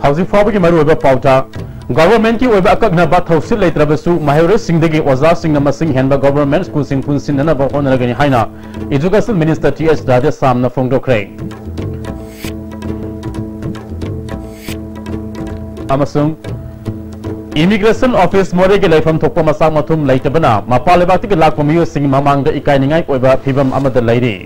हौजी फाबगी मरुब पाउता government की ओइबा अकगनबा थौसिल लेत्रबसु माहिरे सिंगदगी ओजा सिंगना मसिंग हेनबा government school सिंग पुनसिनना होनरगनि हाइना education minister TS राजे सामना फोंदोखरे अमसुंग इमिग्रेशन ऑफिस मोरे के लाइफम थोकपा मसा मथुम लाइटबना मपालेबाति के लाख मियो सिंग ममांग इकाइनिंगाई ओइबा फिबम अमद लाइरी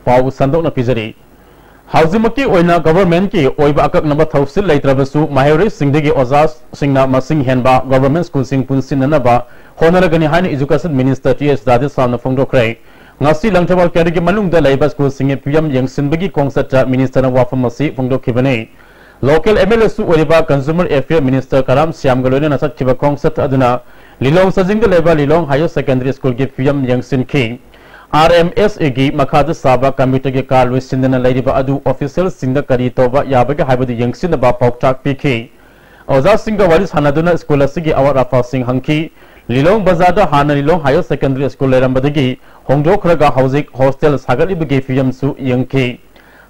पाउ संदोकना पिजरी हाउजिमकी ओइना गवर्नमेंट की ओइबा अककनबा थौसिल लेत्रबसु माहिरे सिंगदगी ओजा सिंगना मसिंग हेनबा गवर्नमेंट स्कूल सिंग पुनसिननबा होनरगनि हाइन एजुकेशन मिनिस्टर टीएस राजे सामना फोंदोखरे ngasi langthawal kerigi manungda laiba school singe pm yangsinbagi kongsacha minister na wafam masi phongdokhibane local mla su oriba consumer affairs minister karam syam galone na satkiba kongsat aduna lilong sajingda laiba lilong higher secondary school gi pm yangsin ki RMSA gi makhada saba committee ge kal wisindana laiba adu official singda kari toba yabaga haibadu yangsin ba pauktak piki oza singa waris hanaduna school asigi awara fa sing hangki Lilong Bazada Hana Lilong Higher Secondary School Lerambadagi Hongdokhraga Housing Hostel Sagalibagi Fiam Su Yangki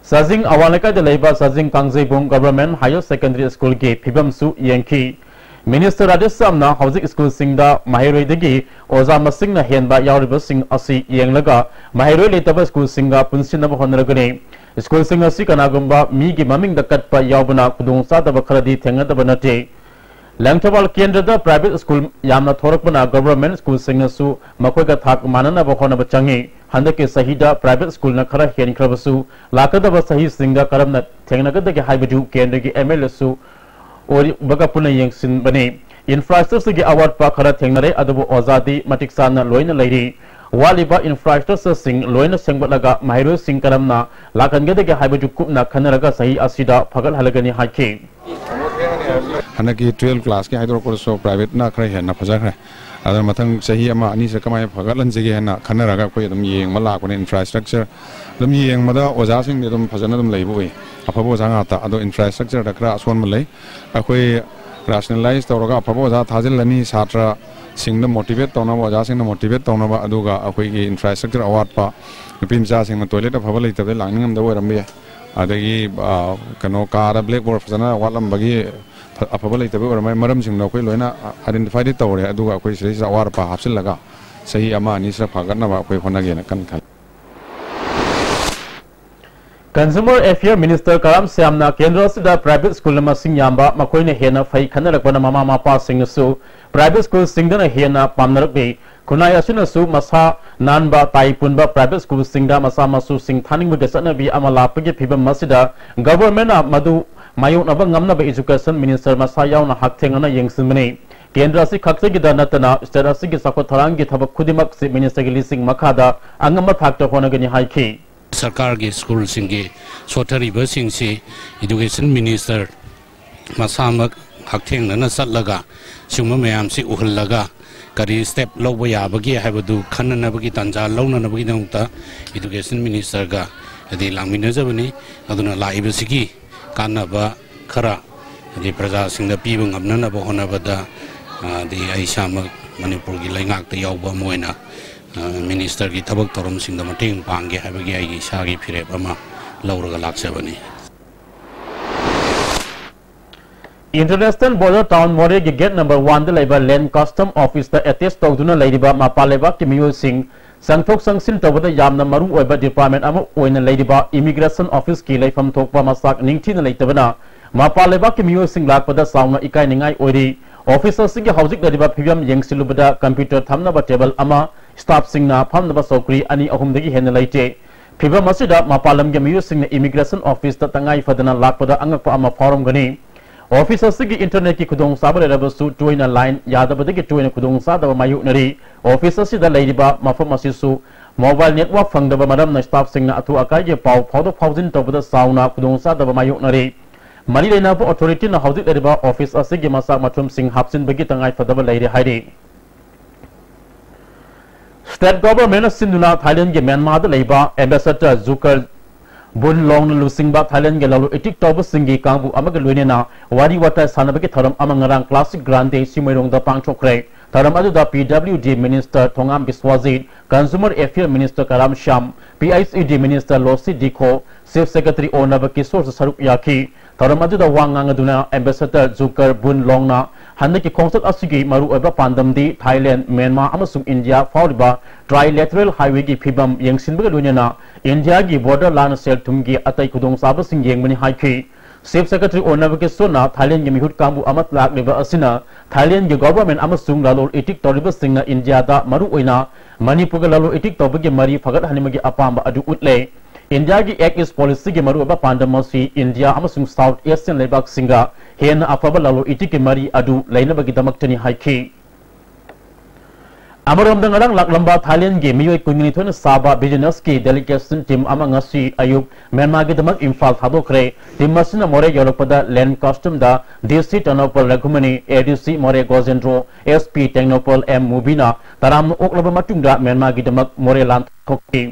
Sazing Awalaka de Laiba Sazing Kangzebung Government Higher Secondary School Ge Pibam Su Yangki Minister Radesamna Housing School Singda Mahiroi Degi Oza Masingna Henba Yauriba Sing Asi Yanglaga Mahiroi Letaba School Singa Punsinaba Honoragani School Singa Sikanagumba Migi Maming the Katpa Yaubana Kudung Sadaba Kradi Tengadabanate Langthawal Kendra private school yamna thorakbana government school singnasu makoiga thak manana bahona bachangi handake sahida private school na khara hen khrabasu lakadaba sahi singa karamna thengnagada ge haibaju kendra gi MLSU ori bagapuna yengsin bane infrastructure gi award pa khara thengnare adabu ozadi matiksana loina lairi waliba infrastructure sing loina sengbalaga mahiro sing karamna lakangada ge haibaju kupna khanaraga sahi asida phagal halagani haike Hanaki 12 class ke hydro course private na khare hen na phaja khare adar mathang sahi ama ani se kamai phagalan jege hen na khanaraga koi dum yeng mala ko infrastructure dum yeng mada oja sing de dum phajana dum leibu we afabo janga ta ado infrastructure da kra aswan malai akoi rationalize tawraga afabo ja thajil lani satra sing na motivate tawna oja sing na motivate tawna ba aduga akoi gi infrastructure award pa pim ja sing na toilet afabo lai tabe langning am da orambe adagi kano kara blackboard phajana walam bagi afaba leitabe oramai maram sing na koi loina identify de tawre aduga koi sri awar pa hapsil laga sahi ama ani sra phagatna ba koi honage na kan khal Consumer Affairs Minister Karam Syamna Kendra sida private school ma sing yamba makoina hena fai khanarakbana mama mapa sing su private school singdana hena pamnarakbe kunai asuna su masa nanba taipunba private school singda masa masu sing thaning ba gesana bi amala page phibam masida government madu Mayung nabang ngamna ba education minister masayaw na hakthengana yengsinmani kendra si khakse gi danatana state gi sakwa tharang gi thabak khudimak si minister gi lising makhada angama thakta honagani haiki sarkar gi school singi sotari ba sing si education minister masamak hakthengna satlaga suma mayam si uhullaga kari step lobo ya bagi habadu khanna bagi tanja lawna bagi dangta education minister ga adi langmina jabani aduna laiba sigi kanaba khara di praja singda pibung amnana ba honabada di aisha manipur gi laingak ta yawba moina minister gi thabak torom singda mating pangge habagi ai sa gi phirep ama lawraga laksabani International Border Town More gi gate number 1 da laiba land custom office da attest tawduna laiba mapaleba ki miyo sing Sangthok Sangsin Tawada Yamna Maru Oiba Department Ama Oina Ladiba Immigration Office Ki Laifam Thokpa Masak Ningtina Laitabana Mapaleba Ki Miyo Sing Lakpada Sauna Ikai Ningai Ori Officer Singi Housing Ladiba Piyam Yang Silubada Computer Thamnaba Table Ama Staff Singna Phamnaba Sokri Ani Ahumdagi Hena Laite Piba Masida Mapalam Ki Miyo Sing Immigration Office Tatangai Fadana Lakpada Angakpa Ama Forum Gani Officer Sigi Internet ki kudong sabare rabasu join a line yadabade ki join kudong sadaba mayu nari Officer Sida Ladiba Mafam Asisu mobile network fangdaba madam na staff sing na atu akai ge pau phaudo phaujin tobada sauna kudong sadaba mayu nari Mari Lena authority na housing Ladiba office asigi masa matum sing hapsin bagi tangai fadaba lairi hairi State government Sinduna Thailand ge Myanmar da Laiba Ambassador Zukar Bun long lusingba Thailand ge lalu itik tobu singi kangbu amaga luinena wari wata sanabagi thoram amangarang classic grande simirong da pangchokre thoram adu da PWD Minister Thongam Biswajit Consumer Affairs Minister Karam Sham PICD Minister Losi Dikho Chief Secretary Onaba Kishore Saruk Yaki thoram adu da wangang aduna Ambassador Zukar Bun Longna Hanaki concert asigi maru eba pandamdi Thailand Myanmar amasung India fauriba trilateral highway gi phibam yengsinbaga luinena India gi border lan sel thumgi atai kudong saba sing yengmani haiki Chief Secretary Onaba Kishore Thailand gi mihut kambu amat lak leba asina Thailand gi government amasung lalol itik toriba singna India da maru oina Manipur ga lalol itik tobagi mari fagat hanimagi apamba adu utle India gi Act East policy gi maru eba pandamasi India amasung South Asian lebak singa hen afaba lalo itik gi mari adu lainabagi damaktani haiki Amaram dangarang laklamba Thailand gi miyoi kungni thona saba business ki delegation team ama ngasi ayuk Myanmar gi damak Imphal thadokre team masina more yolokpada land custom da DC Tanopal Raghumani ADC more Gojendro SP Technopal M Mubina taram oklaba matungda Myanmar gi damak more lan thokki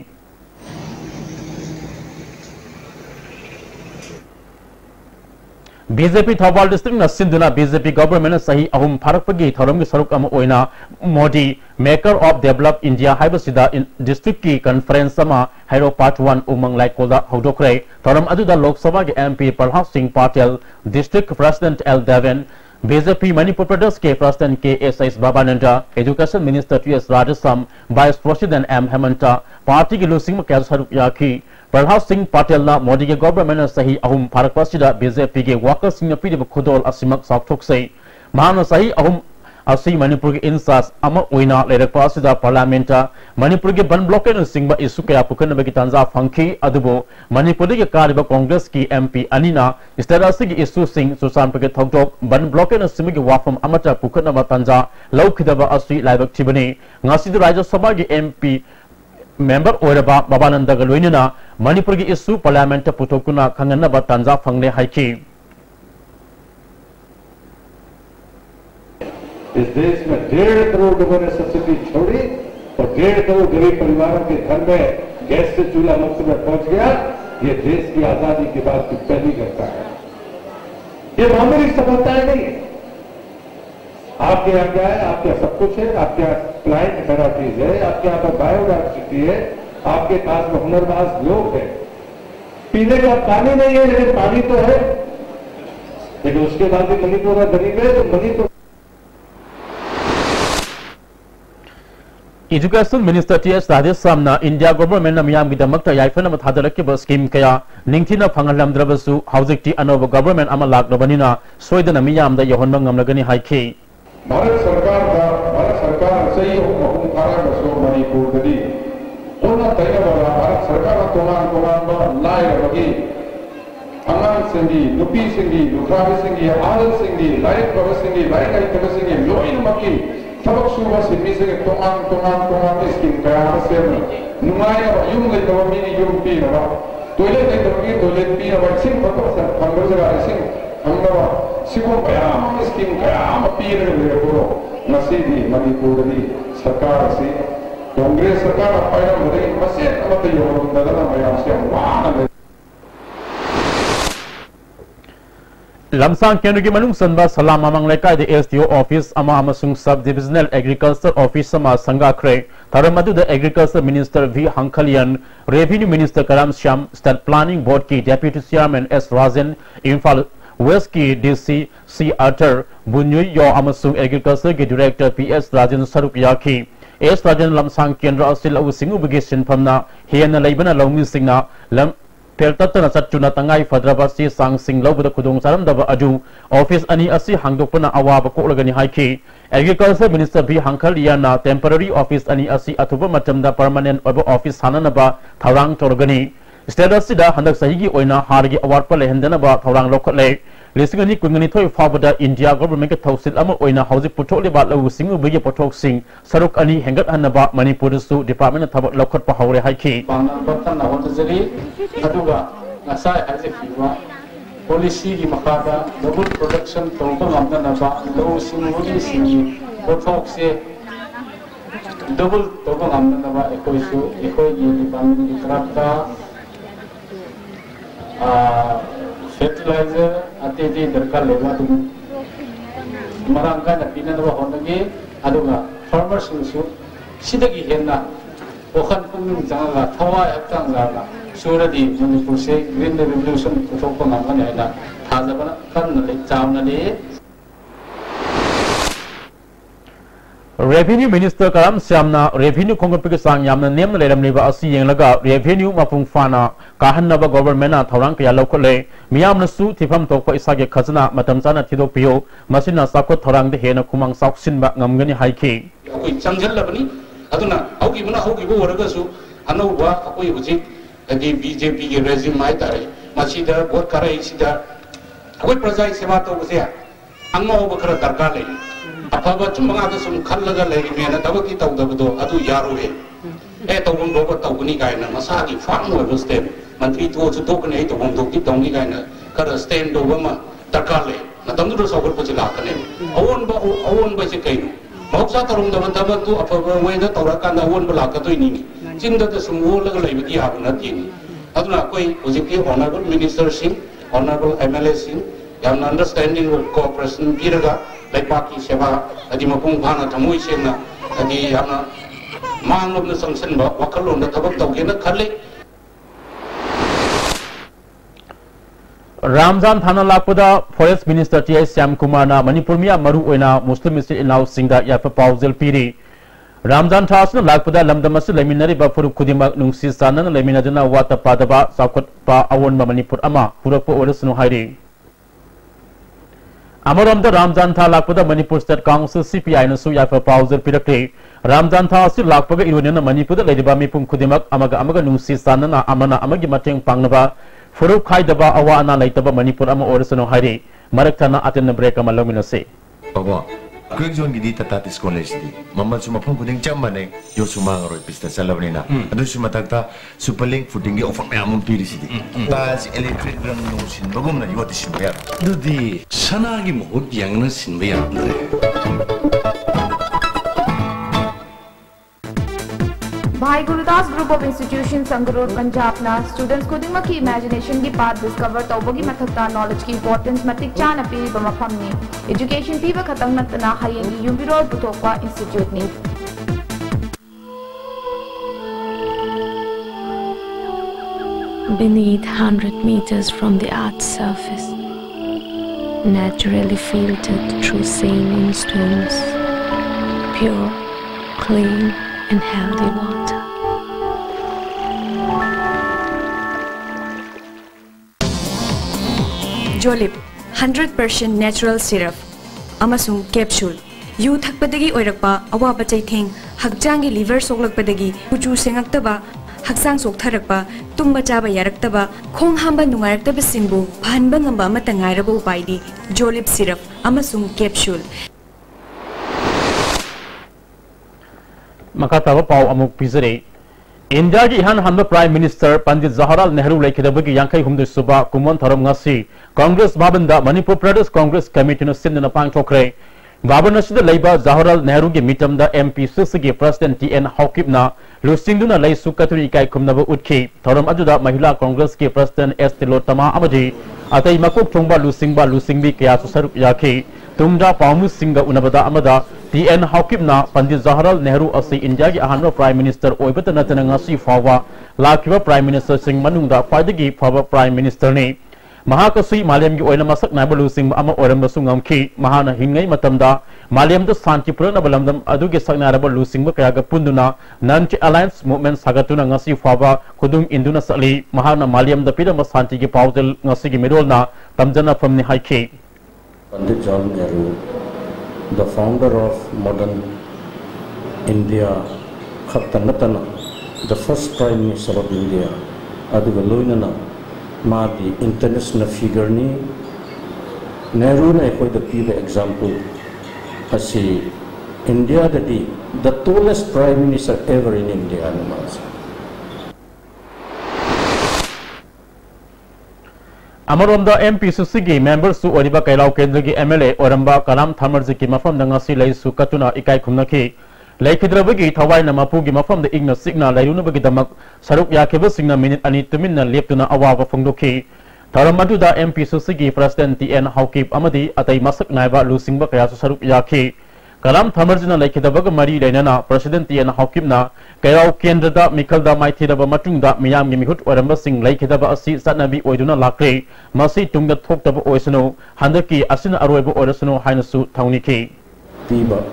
BJP Thawal district na sinduna BJP government sahi ahum pharakpagi thoram gi saruk ama oina Modi maker of develop India haibasida in district ki conference sama hairo part 1 umang lai kolda hodokre thoram aduda Lok Sabha gi MP Pralhad Singh Patel district president L Devan BJP Manipur Pradesh ke president KSS Babananda education minister TS Rajasam vice president M Hemanta party gi losing ma kya saruk yaki Pralhad Singh Patel na Modi ke government sahi ahum pharakpasida BJP ke workers sing pidi khudol asimak sakthokse mahana sahi ahum asi Manipur ke insas ama oina lerakpa asida parliamenta Manipur ke ban block en singba isu kaya pukan bagi tanza phangki adubo Manipur ke kariba Congress ki MP anina istarasi ki isu sing susan pake thoktok ban block en simi ke wafam amata pukan ba tanza laukhidaba asi laibak thibani ngasi du Rajya Sabha ke MP member Oraba Babananda Galoinina Manipur ki isu parliament putokuna khangana ba tanza phangne haiki इस देश में 1.5 करोड़ लोगों ने subsidy छोड़ी और 1.5 करोड़ गरीब परिवारों के घर में गैस से चूल्हा मुफ्त में पहुंच गया ये देश की आजादी के बाद की पहली घटना है ये मामूली सफलताएं नहीं है आपके यहाँ क्या है आपके यहाँ सब कुछ है आपके यहाँ क्लाइंट थेरापीज है आपके यहाँ पर बायोडाइवर्सिटी है आपके पास में हुनरबाज लोग हैं पीने का पानी नहीं है लेकिन पानी तो है लेकिन उसके बाद भी मणिपुर गरीब है तो Manipur Education Minister TS Radhesamna India government na miyam gi damakta yaifana ma thadarak ke scheme kaya ningthina phangalamdrabasu haujikti anoba government ama lakrabanina soidana miyam da yahonba ngamlagani haiki Bharat Sarkar sei hukum thara gaso Manipur dadi ona taina wala Bharat Sarkar toman ba lai bagi angan singi nupi singi lukhrabi singi adal singi laik baba singi laik ai taba singi loin maki Tabak suba si misi ke tongan iskin kaya hasil numaya ba yung lay tawa mini yung pi na ba toilet ay tawa toilet pi na ba sing pato sa panggal sa sing hangga ba sigong kaya iskin kaya mapi na yung puro nasidi Manipur ni sarkar si Congress sarkar apa yang beri masih apa tu yung dalam mayang siya wah Lamsang Kendra Manung Sanba Salam Amang Lekai the SDO office Ama Amasung Sub Divisional Agriculture Office Sama Sangha Kre Taramadu the Agriculture Minister V Hankalian Revenue Minister Karam Sham State Planning Board Ki Deputy Chairman S Rajan Imphal West Ki DC C Arthur Bunyu Yo Amasung Agriculture Ki Director PS Rajan Saruk Yaki S Rajan Lamsang Kendra Asil Awu Singu Bugation Pamna Hiana Laibana Longmi Singna Lam Peltatana Satuna Tangai Fadrabasi Sang Sing Lobu the Kudong Saram Daba Aju Office Ani Asi Hangdopana Awaba Kolagani Haiki Agriculture Minister B Hankaliana Temporary Office Ani Asi Atuba Matamda Permanent Office Hananaba Tharang Torgani Status Sida Handak Sahigi Oina Hargi Award Pale Hendanaba Tharang Lokale Lisingani Kungani Toy Fabada India Government Tausil Ama Oina Housing Putoli Batla Single Bigi Potok Sing Saruk Ani Hengat Hanaba Manipur Su Department of Lokat Pahore Haiki Aduga ngasai haji kiwa policy di makada double production tongkol ngamda naba low singi singi botok se double tongkol ngamda naba ekoi su ekoi di department di kerapta fertilizer atete darkar leba dum marangka na pinanwa honagi aduga farmers su sidagi henna wakhan pungning janga thawa haktang ga suradi manipur se green revolution thokpa ngamani na thajabana kan le chamna le Revenue Minister Karam Siamna Revenue Congress sang yamna nemna leram leba asi yenglaga revenue mapung fana kahanaba government na thorang kya lokole miyamna su thifam tokpa isage khazna matam chana thidok pio masina sakot thorang de hena khumang sauksin ba ngamgani haiki akoi changjal labani aduna augi bo waraga su anauba akoi huji agi BJP ge regime mai tare masida bot karai sida akoi prajai seva to bse angma oba khara darkar le afaba chumanga da sum khallaga le mena tabaki tawdabdo adu yaro he e tawbum do ko tawguni gaina masagi farm wa stem mantri to chu to kane to bom to ki tawni gaina kara stand do bama darkar le natamdu do sokor puchi la kane awon ba se kaino moksa tarum da bantaba tu afaba we da tawra kan awon ba la ka to ni jinda da sum wo laga le bi ya na ti ni aduna koi ojiki honorable minister sing honorable MLA sing yam understanding with cooperation piraga Paki Seva, Adi Mapung Pana, Tamui Sena, Adi Yana Mang of the Sanction, Wakalon, the Tabak Togena Kali Ramzan Thana Lapuda Forest Minister T.S. Syam Kumana Manipurmia Maru Oina Muslim Minister in Lao Singda Yafa Pauzil Piri Ramzan Thasna Lapuda Lamdamas Leminari Bafuru Kudima Nungsi Sanan Leminadana Wata Padaba Sakot Pa Awon Manipur Ama Purapo Orisno Hairi Amaramda Ramzan Tha Lakpada Manipur State Council CPI Nasu Yafa Pauzil Pirakte Ramzan Tha Asi Lakpaga Irunena Manipur Lediba Mipung Kudimak Amaga Nungsi Sanana Amana Amagi Mateng Pangnaba Furu Kaidaba Awana Laitaba Manipur Ama Orisano Hari Maraktana Aten Break Amalomina say Quick zone di Tatis College di Mama cuma pun kuning jamane yo sumang roy pista salabnina adu cuma takta superlink footing of amun piri sidi tas electric rang no sin bagum na yo tisin bayar dudi sanagi mohut yang na sin bayar Bhai Gurudas Group of Institutions Sangarur Punjab na students ko dingma ki imagination ki path discover tawbogi mathakta knowledge ki importance matik chana pi bamaphamni education pi ba khatang natna hayengi yumbiro puthokwa institute ni Beneath 100 meters from the Earth's surface, naturally filtered through sailing stones, pure, clean and healthy water. Jolip 100% natural syrup amasung capsule yu thakpadagi oirakpa awaba chaitheng hakjangi liver soklakpadagi kuchu sengaktaba haksang soktharakpa tumba chaba yaraktaba khong hamba nungaraktaba singbu phanba ngamba amata ngairabo upaidi Jolip syrup amasung capsule Makataba Pau Amuk Pizare India ki ihan hanba Prime Minister Pandit Jawaharlal Nehru lekidabagi Yankai Humdu Suba Kumon Tharam Ngasi Congress Babanda Manipur Pradesh Congress Committee no Sindana Pang Chokre Babana Sida Leiba Jawaharlal Nehru gi mitam da MP Sisigi President TN Hawkipna Lusingduna Lei Sukaturi Kai Kumnaba Utki Tharam Ajuda Mahila Congress ki President S Tilotama Amadi Atai Makuk Chongba Lusingbi Kaya Susaruk Yaki Tumda Pamu Singa Unabada Amada TN Hawkipna Pandit Jawaharlal Nehru asi India ki ahanba Prime Minister oibata natana ngasi fawa lakiba Prime Minister sing manungda khwaidagi fawa Prime Minister ni Mahakasi Malayam ki oina masak nabalu sing ama oram sungam ki mahana hingai matamda Malayam da santi purana balamdam aduge saknaraba lusing kaya ga punduna Nanchi Alliance Movement sagatuna ngasi fawa kudung induna sali mahana Malayam da pida masanti ki paudel ngasi ki mirolna tamjana from ni haiki Pandit Jawaharlal Nehru, the founder of modern India, the first Prime Minister of India, Adugaluinana, Madi, international figure ni, Nehru na ekoi the piba example, asi India the tallest Prime Minister ever in India, Amaronda MP Susigi members su Oriba Kailau Kendri MLA Oramba Kalam Thamarjiki Mafam Nangasi Lai Su Katuna Ikai Kumnaki Laikidrabagi Tawai Namapugi Mafam the Igna Signal Lairunabagi Damak Saruk Yakiba Signa Minute Ani Tumina Leptuna Awa Fundoki थरम अदुदा MPCC President TN Haukip amadi atai masak naiba lusingba kaya saruk yakhi Kalam Thamarjina Laikidabag Mari Lenana, President TN Haukipna, Kairao Kendrada, Mikalda Maitidaba Matunda, Miyam Mihut, or Embassing Laikidaba Asi, Sanabi Oiduna Lakre, Masi Tunga Toktaba Oisano, Handaki, Asina Arwebo Orasano, Hainasu, Tauniki. Piba,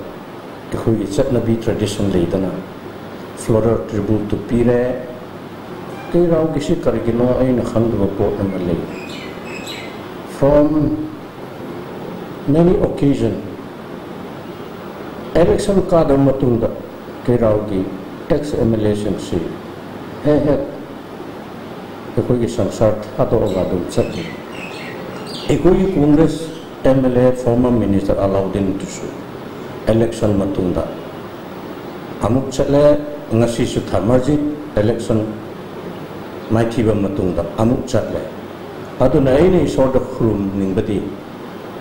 Hui Satnabi tradition Laidana, Floral tribute to Pire, Kairao Gishi Karigino in a hundred port and Malay. From many occasions, election card matunda Kairaugi tax emulation si ekoi sansar hato ogadum chati ekoi Congress MLA former minister Alauddin Tusu election matunda amuk chale ngasi su thamarji election maithiba matunda amuk chale aduna ini sort of khulum ningbadi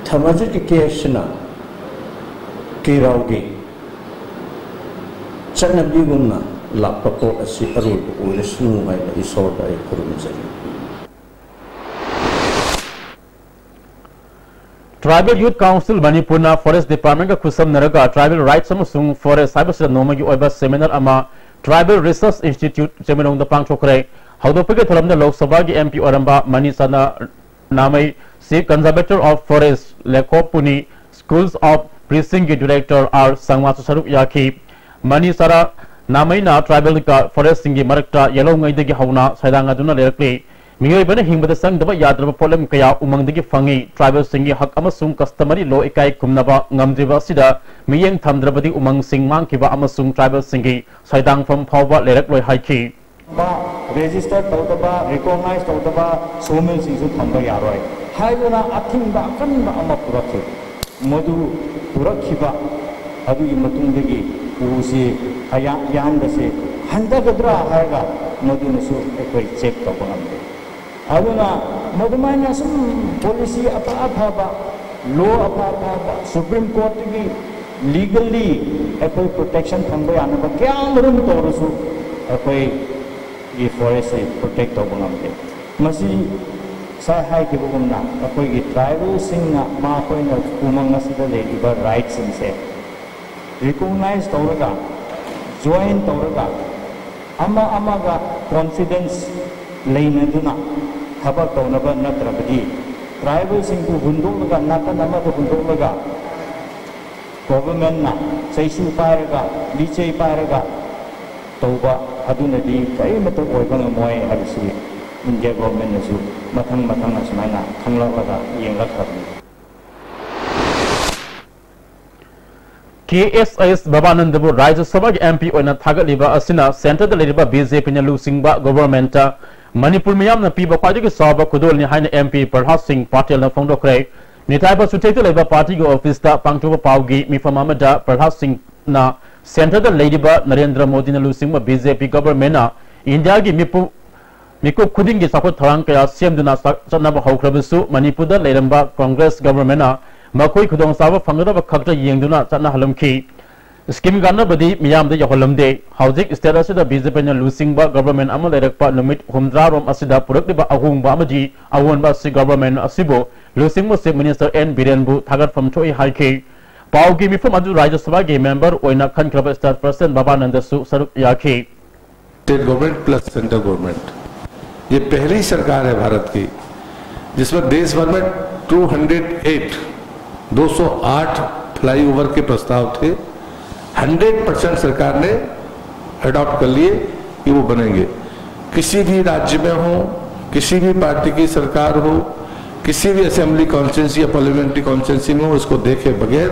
thamarji ki kesna Kairaugi Chanabi Gumna Lapapo Asi Arul Ulisnu Isoda Kurumizari. Tribal Youth Council Manipurna Forest Department ka Kusam Naraga Tribal Rights Amasung Forest Cyber Nomagi Oiba Seminar Ama Tribal Research Institute Seminong the Pangchokre Haudopika Thalamna Lok Sabha ki MP Oramba Manisana Namai Chief Conservator of Forest Lekopuni Schools of Precinct Director R. Sangma Saruk Yaki Mani Sara Namaina Tribal Forest Singi Marakta Yellow Maidigi Hauna Sadanga Duna Lerkli Mio Bene Him with the Sang the Yadra Polem Kaya Umang the Fangi Tribal Singi Hakamasung customary low Ekai Kumnaba Ngamdiva Sida Miyang Tamdrabadi Umang Sing Mankiva Amasung Tribal Singi Sadang from Pava Leraklo Haiki Registered Totaba, recognized Totaba, so many things from the Yaroi. Haiduna Atimba Kamba Amapuraki Modu Purakiba Adu Matundigi, who say Ayandase, Handagadra Haga, Modunasu, a check Topanamde. Aduna Modumana some policy Apapa, law Apapa, Supreme Court legally a protection from the Anaba Kamarum Torusu, a forest protect Topanamde. Masi Sai Hai Kibumna, a tribal singer, Marcoin of Umangasida lady, but rights and say. Recognize Toraga, join Toraga, Amaga, confidence, Lainaduna, Habatonaba Natrabadi, tribal singer Hundoga, Natanama Hundoga, government, Saisu Paraga, Liche Paraga, Toba, Adunadi, Kaimata Oigan Moy Harisi, in government as you, Matang Asmana, Kamlaga, Yangakarni. KSIS Babanandabu Rajya Sabha MP Oina Thagaliba Asina Center the Ladiba BJP na Lusingba government Manipur Miyam na Piba Kwadi Saba Kudol ni Haina MP Parhat Singh Patel na Fondo Kray Nitaiba Sutete Leba Party go office da Pangtuba Paugi Mifamamada Parhat Singh na Center the Ladiba Narendra Modi na Lusingba BJP government na India gi Miku Kudingi Sapot Tharang Kaya Siem Duna Sanaba Hokrabisu Manipur da Leramba Congress government na Makoi Kudong Saba Fangada Kakta Yengduna Sana Halamki Scheme Gana Badi Miyam de Yaholamde Housing Status the BJP losing ba government Amalerpa Numit Humdram Asida Purukba Ahum Bamaji Awan Basi government Asibo losing Muslim Minister N. Birenbu Tagat from Choi Haiki Pau Gimi from Adu Rajya Sabha member Oina Khan Club Star President Babanandasu Saruk Yaki State government plus central government ये पहली सरकार है भारत की जिसमें देश भर में 208 flyover के प्रस्ताव थे 100% सरकार ने अडॉप्ट कर लिए कि वो बनेंगे किसी भी राज्य में हो किसी भी पार्टी की सरकार हो किसी भी असेंबली कॉन्स्टिट्यूंसी या पार्लियामेंट्री कॉन्स्टिट्यूंसी में उसको देखे बगैर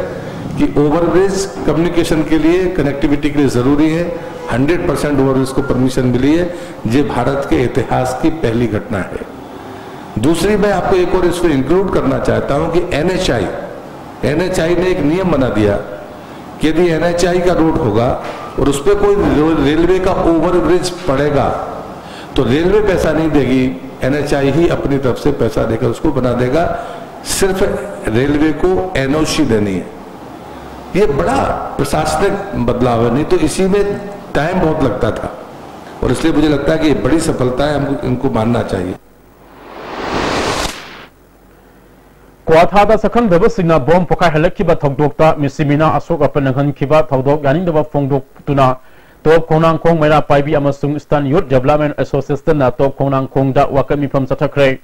कि ओवरब्रिज कम्युनिकेशन के लिए कनेक्टिविटी के लिए जरूरी है 100% ओवरब्रिज को परमिशन मिली है ये भारत के इतिहास की पहली घटना है दूसरी मैं आपको एक और इसको इंक्लूड करना चाहता हूं कि NHI ने एक नियम बना दिया कि यदि NHI का रोड होगा और उस पर कोई रेलवे का ओवरब्रिज पड़ेगा तो रेलवे पैसा नहीं देगी NHI ही अपनी तरफ से पैसा देकर उसको बना देगा सिर्फ रेलवे को NOC देनी है ये बड़ा प्रशासनिक बदलाव है नहीं तो इसी में टाइम बहुत लगता था और इसलिए मुझे लगता है कि ये बड़ी सफलता है हमको इनको मानना चाहिए Kwathada Sakang Dabasina bomb Pokai Halakiba Togdokta, Missimina Asok Apanangan Kiba, Togdok, Yanindaba Fongdok Tuna, Top Konang Kong Mera Paibi Amasung Stan Youth Development Association, Top Konang Kong da Wakami from Satakre.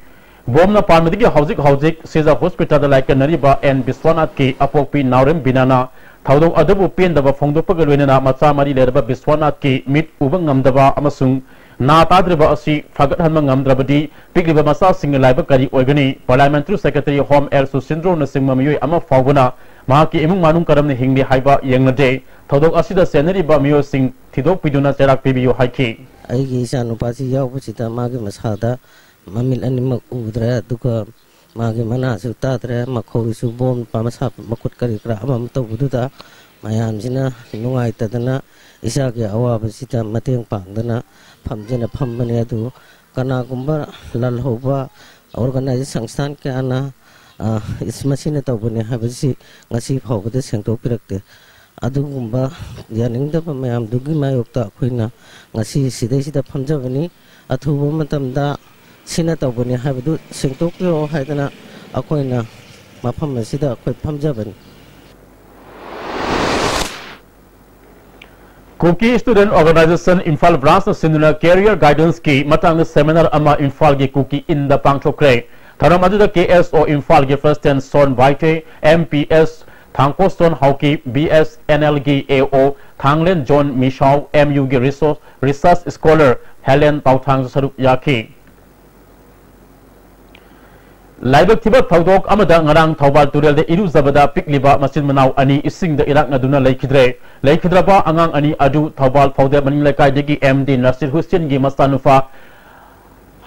Bomb na Parmadi Hauzik, Caesar Hospital like Nariba and Biswanat Ki, Apopi, Naurem Binana, Taudo Adabu Pin Daba Fongdopagalina, Matsamari Lerba Biswanat Ki, Meet Ubangamdaba Amasung. Na tadriba asi fagat hanmang amdrabadi pigliba masa single live kari organi parliamentary secretary home air su syndrome na singma miyo ama fawguna mahaki imung manung karam ne hingli haiba yengnade thodok asida senari ba miyo sing thidok piduna cherak pibiyo haiki aigi sanu pasi yaw pusita magi masada mamil animak udra duka magi mana su tadre makhori su bom pamasa makut kari kra amam to buduta mayam sina nungai tadana isa ke awa pusita mateng pangdana Pamjana Pambane tu karena kumbar lal hoba organisasi sangstan ke ana ismasine tau punya habisi ngasih hoba tu sengto pirakte adu kumbar yaning tu pemaam dugi mayok tak kuina ngasih sida pamja bani atu matam da sina tau punya habitu sengto kyo hai tana akuina mapam sida akui pamja bani Cookie Student Organization Infal Branch Sinduna Career Guidance Ki Matang Seminar Ama Infal Gi Cookie in the Pangchokre Tharamadu the KSO Infal Gi First and Son Baite MPS Thangko Son Hauki BS NL Gi AO Thanglen John Mishau MU Gi Research Scholar Helen Tauthang Saruk Yaki Laibak Tibet Thaudok Amada Ngarang Thaubal Turel de Iru Zabada Pikliba Masin Manau Ani Ising the Iraq Naduna Laikidre Laikidraba Angang Ani Adu Thaubal Faude Maning Laikai Digi MD Nasir Hussein Gi Mastanufa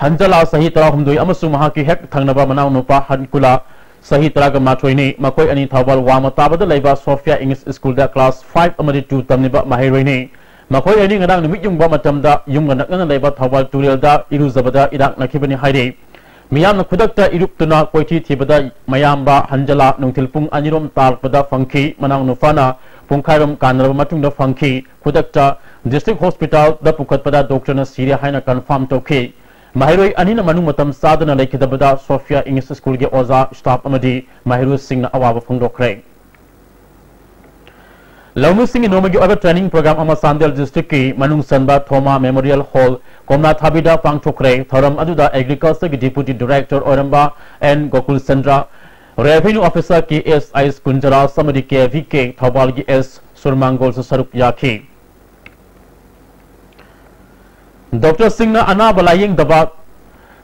Hanjala Sahitra Humdui Amasu Mahaki Hek Thangnaba Manau Nupa Hankula Sahitra Matwini Makoi Ani Thaubal Wamatabada Laiba Sofia English School da Class 5 Amadi 2 Tamniba Mahirini Makoi Ani Ngarang Numit Yung Bamatamda Yung Ganakana Laiba Thaubal Turel da Iru Zabada Iraq Nakibani Hairi Miyam na kudakta iruptuna koiti thibada mayamba hanjala nungtilpung anirom talpada fangki manang nufana pungkhairam kanraba matungda fangki kudakta district hospital da pukatpada doctor na siria haina confirm tokhi mahiroi anina manung matam sadana laikidabada Sophia English School ge oza staff amadi mahiru singh na awaba phungdokre Launu Singh Nomagi Oba Training Program Ama Sandel District Ki Manung Sanba Thoma Memorial Hall Komna Thabida Pangchokre Thoram Aduda Agriculture Deputy Director Oramba and Gokul Sandra Revenue Officer Ki SI Kunjara Samadi KVK Thawal Ki S Surmangol Saruk Yaki Dr. Singh na ana balaying daba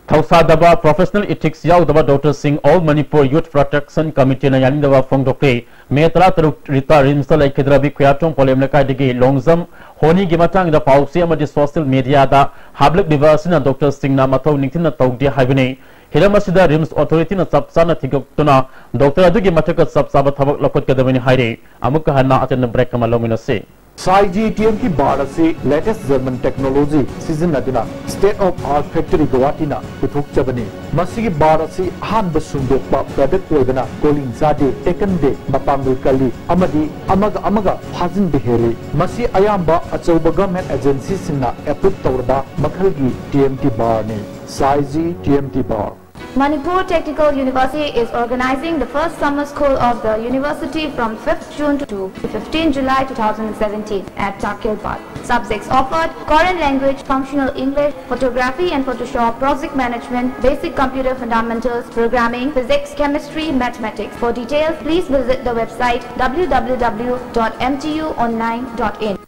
Thausa daba Professional Ethics Yaw daba Dr. Singh All Manipur Youth Protection Committee na yaning daba Fongdokre Metra Taruk Rita Rimsa like Kidrabi Kuyatong Polemleka Digi Longzam Honi Gimatang the Pausi Amadi social media da Hablik Diversion and Dr. Singh na Matau Nitina Togdi Hibini Hilamasida Rims Authority na Sapsana Tigotuna Dr. Adugi Mataka Sapsaba Tabak Lakot Kadamini Hairi Amuka Hana at the break Malomina say. Saiji TM की बाढ़ से latest German technology सीजन नदुना state of art factory Guwahati ना पुथुक चबनी मसी की बाढ़ से हान बसुंदो प्रोडक्ट ओइबना कोलिंग जादे टेकन दे मपांगुल कली अमदी अमगा फाजिन बिहेरी मसी अयाम्बा अचौबा गवर्नमेंट एजेंसी सिंना एप्रूव तौरबा मखल की TMT बाढ़ ने साइजी TMT बाढ़ Manipur Technical University is organizing the first summer school of the university from 5th June to 15 July 2017 at Takil Park. Subjects offered: Korean language, functional English, photography and Photoshop, project management, basic computer fundamentals, programming, physics, chemistry, mathematics. For details, please visit the website www.mtuonline.in.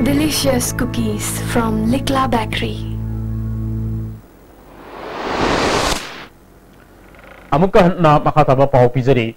Delicious cookies from Likla Bakery. Amuka na makataba pau pizari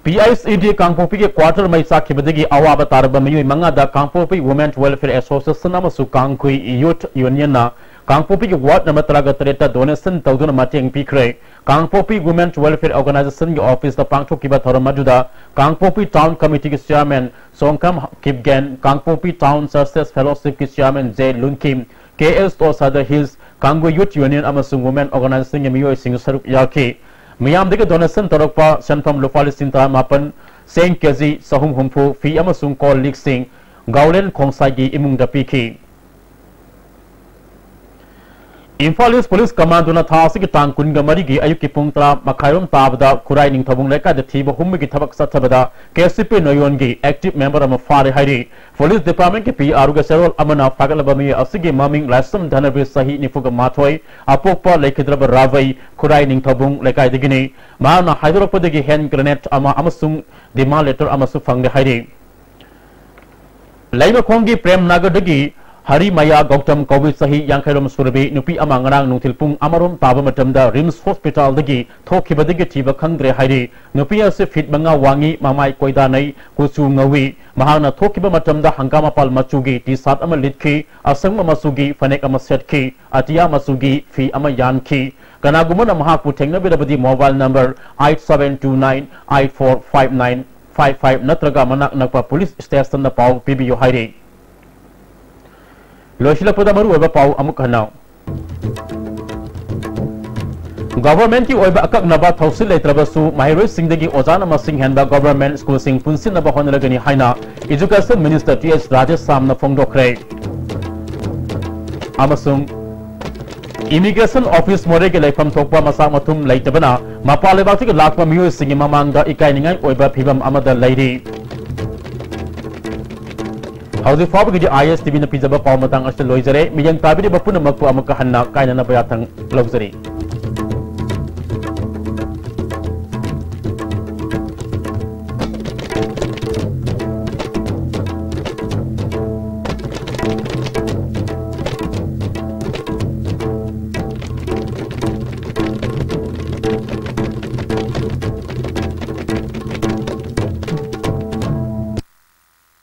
PICD Kangpopi ke quarter mai sakibadagi awaba tarba mayu manga da Kangpopi Women's Welfare Association namasu Kangkui Youth Union na Kangpopi ke ward na matlaga treta donation tawduna mateng pikre Kangpopi Women's Welfare Organization ke office da pangcho kiba thoramajuda Kangpopi Town Committee ke chairman Songkam Kipgen Kangpopi Town Success Fellowship ke chairman J Lunkim KS to Sada Hills Kanggo Youth Union amasung Women Organization ke miyo sing saruk yaki मियाम देके donation तोरकपा सनफम लुपा लिसिंग तरा मापन Seng KG सहुम हुमफु फी अमसुंग call leak सिंग गाउलेन खोंसाई की इमुंग दा पीखी Imphal east police कमांडोना था की तांग कुनगा मरी की अयुक की पुंग तरा मखायरोम ताबदा खुराई निंग थबुंग लेका द थीब हुम की थबक सथबदा केसीपी नयोन की एक्टिव मेंबर अम फारे हाइरी पुलिस डिपार्टमेंट की पीआर ग सेरोल अमना फागलबमी असगी ममिंग लासम धनबे सही निफुग माथोय अपोकपा लेखिद्रब रावई खुराई निंग थबुंग लेका दिगिनी माना हाइदरोपदगी हैंड ग्रेनेड अमा अमसुंग डिमांड लेटर अमसु फंगदे हाइरी लाइबखोंगी प्रेम नगरदगी हरी मया गौतम कौबी सही यांखैरोम सुरबी नुपी अमा ngarang nungthil pung amarom taba matamda rims hospital dagi thokibadagi thiba khangdre hairi nupi ase fit manga wangi mamai koida nai kuchu ngawi mahana thokiba matamda hangama pal machugi t-shirt ama litki asangma masugi fanek ama setki atia masugi fi ama yanki kanagumana mahaku thengnabirabadi mobile number 8729845955 natraga manak nakpa police station na pau pibiyo hairi लोशिलपदा मरु ओबा पाउ अमुक हनाउ government की ओबा अकक नबा थौसिल लेत्रबसु माहिरोय सिंगदगी ओजान मसिंग हेनबा government school सिंग पुनसिन नबा होनलगनी हाइना education minister TS Rajesh सामना फोंगदोखरे अमसुंग immigration office मोरे के लेफम थोकपा मसा मथुम लेतबना मपा लेबाक के लाखपा मियोय सिंग ममांगदा इकाइनिंगाय ओबा फिबम अमदा लैरी हौजी फाब की आईएस टीवी न पिजब पाव मतंग अस्त लोइजरे मियंग ताबिरि बपुन मक्पु अमक हन्ना कायना न बयाथंग लौजरी